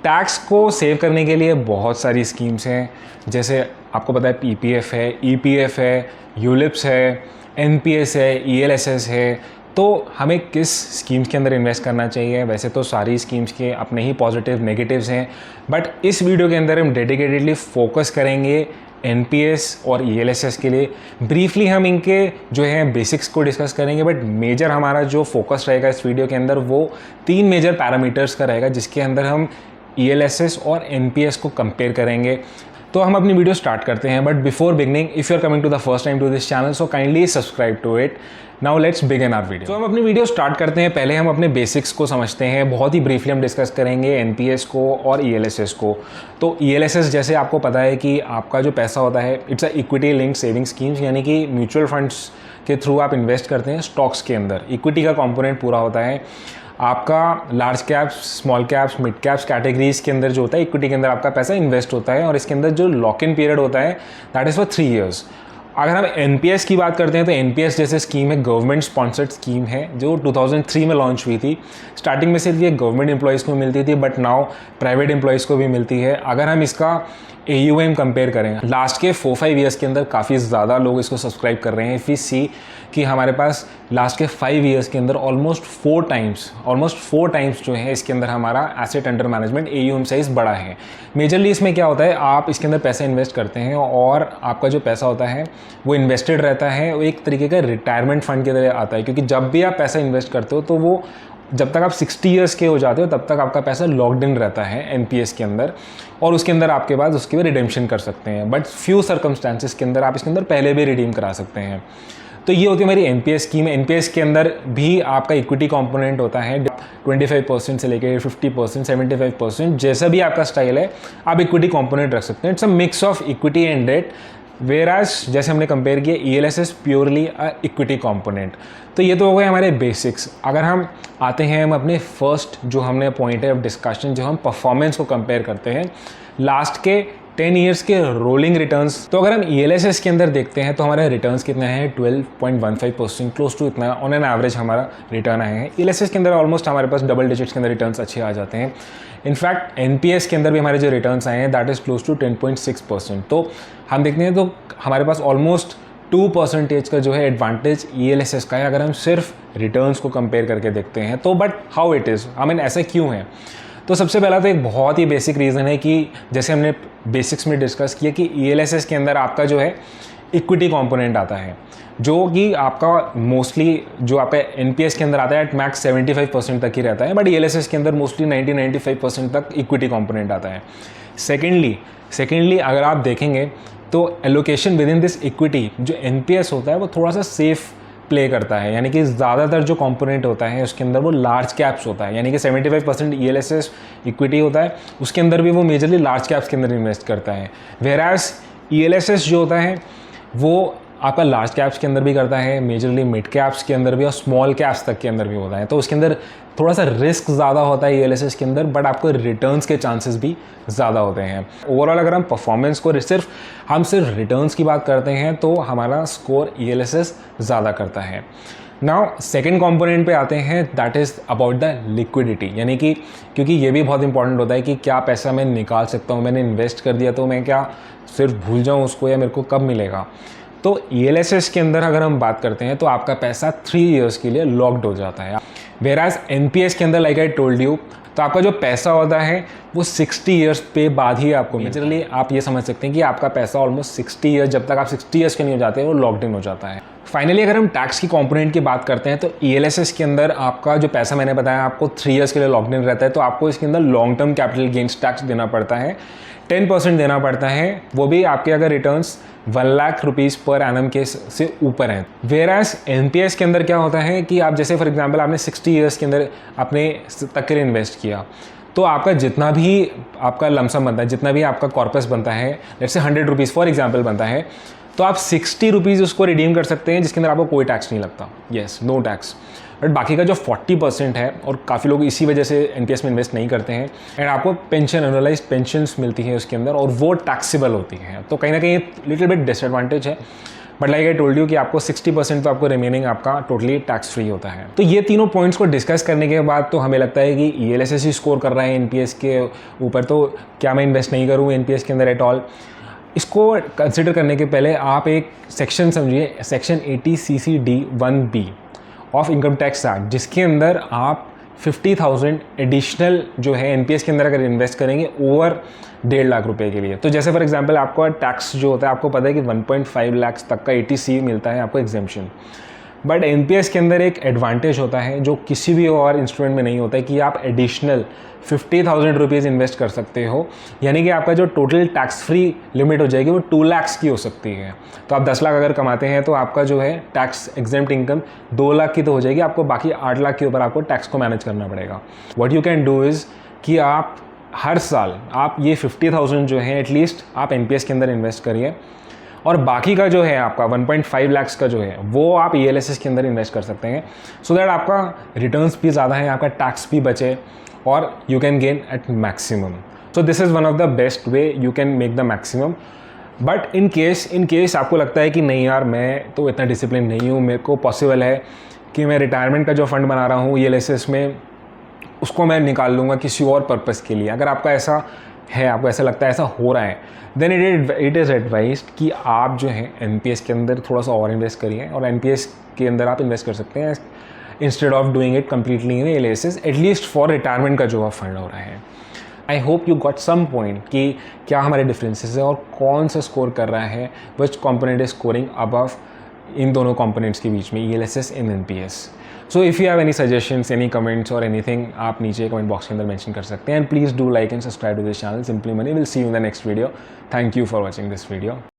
Tax को save करने के लिए बहुत सारी स्कीम्स हैं, जैसे आपको पता है पीपीएफ है, ईपीएफ है, यूलिप्स है, एनपीएस है, ईएलएसएस है। तो हमें किस स्कीम्स के अंदर इन्वेस्ट करना चाहिए? वैसे तो सारी स्कीम्स के अपने ही पॉजिटिव नेगेटिव्स हैं, बट इस वीडियो के अंदर हम डेडिकेटेडली फोकस करेंगे एनपीएस और ईएलएसएस के लिए। ब्रीफली हम इनके जो है बेसिक्स को डिस्कस करेंगे, बट मेजर हमारा जो फोकस रहेगा इस वीडियो के अंदर वो 3 मेजर पैरामीटर्स का रहेगा, जिसके अंदर हम ईएलएसएस और एनपीएस को कंपेयर करेंगे। तो हम अपनी वीडियो स्टार्ट करते हैं, but before beginning if you are coming to the first time to this channel so kindly subscribe to it. Now let's begin our video. तो हम अपनी वीडियो स्टार्ट करते हैं। पहले हम अपने बेसिक्स को समझते हैं, बहुत ही ब्रीफली हम डिस्कस करेंगे एनपीएस को और ईएलएसएस को। तो ईएलएसएस जैसे आपको पता है कि आपका जो पैसा होता है it's a equity linked saving schemes, यानी कि म्यूचुअल फंड्स के थ्रू आप इन्वेस्ट करते हैं स्टॉक्स के अंदर। इक्विटी का कंपोनेंट पूरा होता है आपका large caps, small caps, mid caps categories के अंदर जो होता है इक्विटी के अंदर आपका पैसा इन्वेस्ट होता है, और इसके अंदर जो लॉक इन पीरियड होता है दैट इज़ फॉर 3 years। अगर हम एनपीएस की बात करते हैं तो एनपीएस जैसे स्कीम है, गवर्नमेंट स्पॉन्सर्ड स्कीम है, जो 2003 में लॉन्च हुई थी। स्टार्टिंग में सिर्फ ये गवर्नमेंट एम्प्लॉयज़ को मिलती थी, बट नाउ प्राइवेट एम्प्लॉयज़ को भी मिलती है। अगर हम इसका AUM कंपेयर करें लास्ट के 4-5 ईयर्स के अंदर काफ़ी ज़्यादा लोग इसको सब्सक्राइब कर रहे हैं। इफ़ वी सी कि हमारे पास लास्ट के 5 ईयर्स के अंदर ऑलमोस्ट 4 टाइम्स जो है इसके अंदर हमारा asset under management AUM size बड़ा है। मेजरली इसमें क्या होता है, आप इसके अंदर पैसा इन्वेस्ट करते हैं और आपका जो पैसा होता है वो इन्वेस्टेड रहता है, वो एक तरीके का रिटायरमेंट फंड की तरह आता है, क्योंकि जब भी आप पैसा इन्वेस्ट करते हो तो वो जब तक आप 60 ईयर्स के हो जाते हो तब तक आपका पैसा लॉक्ड इन रहता है एनपीएस के अंदर, और उसके अंदर आपके पास उसके भी रिडेम्पशन कर सकते हैं। बट फ्यू सर्कमस्टांसिस के अंदर आप इसके अंदर पहले भी रिडीम करा सकते हैं। तो ये होती है हमारी एनपीएस स्कीम। एनपीएस के अंदर भी आपका इक्विटी कंपोनेंट होता है 25% से लेकर 50%, 75%, जैसा भी आपका स्टाइल है आप इक्विटी कंपोनेंट रख सकते हैं। It's a mix of equity and debt, वेराज जैसे हमने कंपेयर किया ईएलएसएस प्योरली इक्विटी कंपोनेंट। तो ये तो हो गए हमारे बेसिक्स। अगर हम आते हैं हम अपने फर्स्ट जो हमने पॉइंट है ऑफ डिस्कशन, जो हम परफॉर्मेंस को कंपेयर करते हैं लास्ट के 10 ईयर्स के रोलिंग रिटर्न्स। तो अगर हम ईएलएसएस के अंदर देखते हैं तो हमारे रिटर्न्स कितने हैं, 12.15%, क्लोज टू इतना ऑन एन एवरेज हमारा रिटर्न आए हैं। ईएलएसएस के अंदर ऑलमोस्ट हमारे पास डबल डिजिट्स के अंदर रिटर्न्स अच्छे आ जाते हैं। इनफैक्ट एनपीएस के अंदर भी हमारे जो रिटर्न्स आए हैं दैट इज़ क्लोज टू 10.6%। तो हम देखते हैं तो हमारे पास ऑलमोस्ट 2% का जो है एडवांटेज ईएलएसएस का है, अगर हम सिर्फ रिटर्न्स को कंपेयर करके देखते हैं तो। But how it is, I mean ऐसा क्यों है? तो सबसे पहला तो एक बहुत ही बेसिक रीज़न है कि जैसे हमने बेसिक्स में डिस्कस किया कि ईएलएसएस के अंदर आपका जो है इक्विटी कंपोनेंट आता है, जो कि आपका मोस्टली जो आपका एनपीएस के अंदर आता है एट मैक्स 75% तक ही रहता है, बट ईएलएसएस के अंदर मोस्टली 90-95% तक इक्विटी कंपोनेंट आता है। सेकेंडली अगर आप देखेंगे तो allocation with in this equity जो एनपीएस होता है वो थोड़ा सा सेफ प्ले करता है, यानी कि ज़्यादातर जो कंपोनेंट होता है उसके अंदर वो लार्ज कैप्स होता है, यानी कि 75% ईएलएसएस इक्विटी होता है, उसके अंदर भी वो मेजरली लार्ज कैप्स के अंदर इन्वेस्ट करता है। वेराज ईएलएसएस जो होता है वो आपका लार्ज कैप्स के अंदर भी करता है, मेजरली मिड कैप्स के अंदर भी और स्मॉल कैप्स तक के अंदर भी होता है। तो उसके अंदर थोड़ा सा रिस्क ज़्यादा होता है ईएलएसएस के अंदर, बट आपको रिटर्न्स के चांसेस भी ज़्यादा होते हैं। ओवरऑल अगर हम परफॉर्मेंस को हम सिर्फ रिटर्न्स की बात करते हैं तो हमारा स्कोर ईएलएसएस ज़्यादा करता है। नाउ सेकेंड कंपोनेंट पे आते हैं, that is about the liquidity, यानी कि क्योंकि ये भी बहुत इंपॉर्टेंट होता है कि क्या पैसा मैं निकाल सकता हूँ, मैंने इन्वेस्ट कर दिया तो मैं क्या सिर्फ भूल जाऊँ उसको, या मेरे को कब मिलेगा। तो ईएलएसएस के अंदर अगर हम बात करते हैं तो आपका पैसा 3 years के लिए लॉक्ड हो जाता है, वेराज एनपीएस के अंदर लाइक आई टोल्ड यू तो आपका जो पैसा होता है वो 60 years पे बाद ही आपको मेजरली आप ये समझ सकते हैं कि आपका पैसा ऑलमोस्ट 60 years, जब तक आप 60 years के नहीं हो जाते वो लॉक्ड इन हो जाता है। फाइनली अगर हम टैक्स की कंपोनेंट की बात करते हैं तो ईएलएसएस के अंदर आपका जो पैसा मैंने बताया आपको 3 years के लिए लॉक्ड इन रहता है, तो आपको इसके अंदर long term capital gains tax देना पड़ता है, 10% देना पड़ता है, वो भी आपके अगर returns 1 lakh rupees per annum के से ऊपर हैं। वेराज एनपीएस के अंदर क्या होता है कि आप जैसे फॉर एग्जांपल आपने 60 ईयर्स के अंदर अपने तक के लिए इन्वेस्ट किया, तो आपका जितना भी आपका लमसम बनता है, जितना भी आपका कॉर्पस बनता है, जैसे 100 रुपीज़ फॉर एग्जाम्पल बनता है, तो आप 60 रुपीज़ उसको रिडीम कर सकते हैं, जिसके अंदर आपको कोई टैक्स नहीं लगता, येस नो टैक्स। बट बाकी का जो 40% है, और काफ़ी लोग इसी वजह से एनपीएस में इन्वेस्ट नहीं करते हैं, एंड आपको पेंशन एनुअलाइज्ड पेंशन्स मिलती हैं उसके अंदर और वो टैक्सेबल होती हैं, तो कहीं ना कहीं लिटिल बिट डिसएडवांटेज है। But like I told you कि आपको 60% तो आपको रिमेनिंग आपका टोटली टैक्स फ्री होता है। तो ये तीनों पॉइंट्स को डिस्कस करने के बाद तो हमें लगता है कि ELSS ही स्कोर कर रहा है NPS के ऊपर, तो क्या मैं इन्वेस्ट नहीं करूँ NPS के अंदर एट ऑल। इसको कंसिडर करने के पहले आप एक सेक्शन समझिए, section 80 CC-D-1B of income tax act, जिसके अंदर आप 50,000 एडिशनल जो है NPS के अंदर अगर इन्वेस्ट करेंगे ओवर 1.5 लाख रुपए के लिए। तो जैसे फॉर एग्जांपल आपका टैक्स जो होता है, आपको पता है कि 1.5 लाख तक का 80C मिलता है आपको एग्जेम्पशन। बट NPS के अंदर एक एडवांटेज होता है जो किसी भी और इंस्ट्रूमेंट में नहीं होता है, कि आप एडिशनल 50,000 रुपीज़ इन्वेस्ट कर सकते हो, यानी कि आपका जो टोटल टैक्स फ्री लिमिट हो जाएगी वो 2 लाख की हो सकती है। तो आप 10 लाख अगर कमाते हैं तो आपका जो है टैक्स एग्जेम्प्ट इनकम 2 लाख की तो हो जाएगी, आपको बाकी 8 लाख के ऊपर आपको टैक्स को मैनेज करना पड़ेगा। What you can do is कि आप हर साल आप ये 50,000 जो है एटलीस्ट आप NPS के अंदर इन्वेस्ट करिए, और बाकी का जो है आपका 1.5 लाख का जो है वो आप ELSS के अंदर इन्वेस्ट कर सकते हैं, सो दैट आपका रिटर्न्स भी ज़्यादा है, आपका टैक्स भी बचे और you can gain at maximum. So this is one of the best way you can make the maximum. But in case आपको लगता है कि नहीं यार मैं तो इतना डिसिप्लिन नहीं हूँ, मेरे को पॉसिबल है कि मैं रिटायरमेंट का जो फंड बना रहा हूँ ELSS में उसको मैं निकाल लूँगा किसी और पर्पज़ के लिए, अगर आपका ऐसा है, आपको ऐसा लगता है ऐसा हो रहा है, देन इट इज़ एडवाइज्ड कि आप जो है NPS के अंदर थोड़ा सा और इन्वेस्ट करिए, और NPS के अंदर आप इन्वेस्ट कर सकते हैं instead of doing it completely in ELSS, at least for retirement का जो फंड हो रहा है। I hope you got some point कि क्या हमारे डिफरेंसेस है और कौन सा स्कोर कर रहा है, which component is scoring above इन दोनों कॉम्पोनेंट्स के बीच में ELSS and NPS। So if you have any suggestions, any comments और एनीथिंग, आप नीचे कमेंट बॉक्स के अंदर मेंशन कर सकते हैं। And please do like and subscribe to this channel simply money. Will see you in the next video. Thank you for watching this video.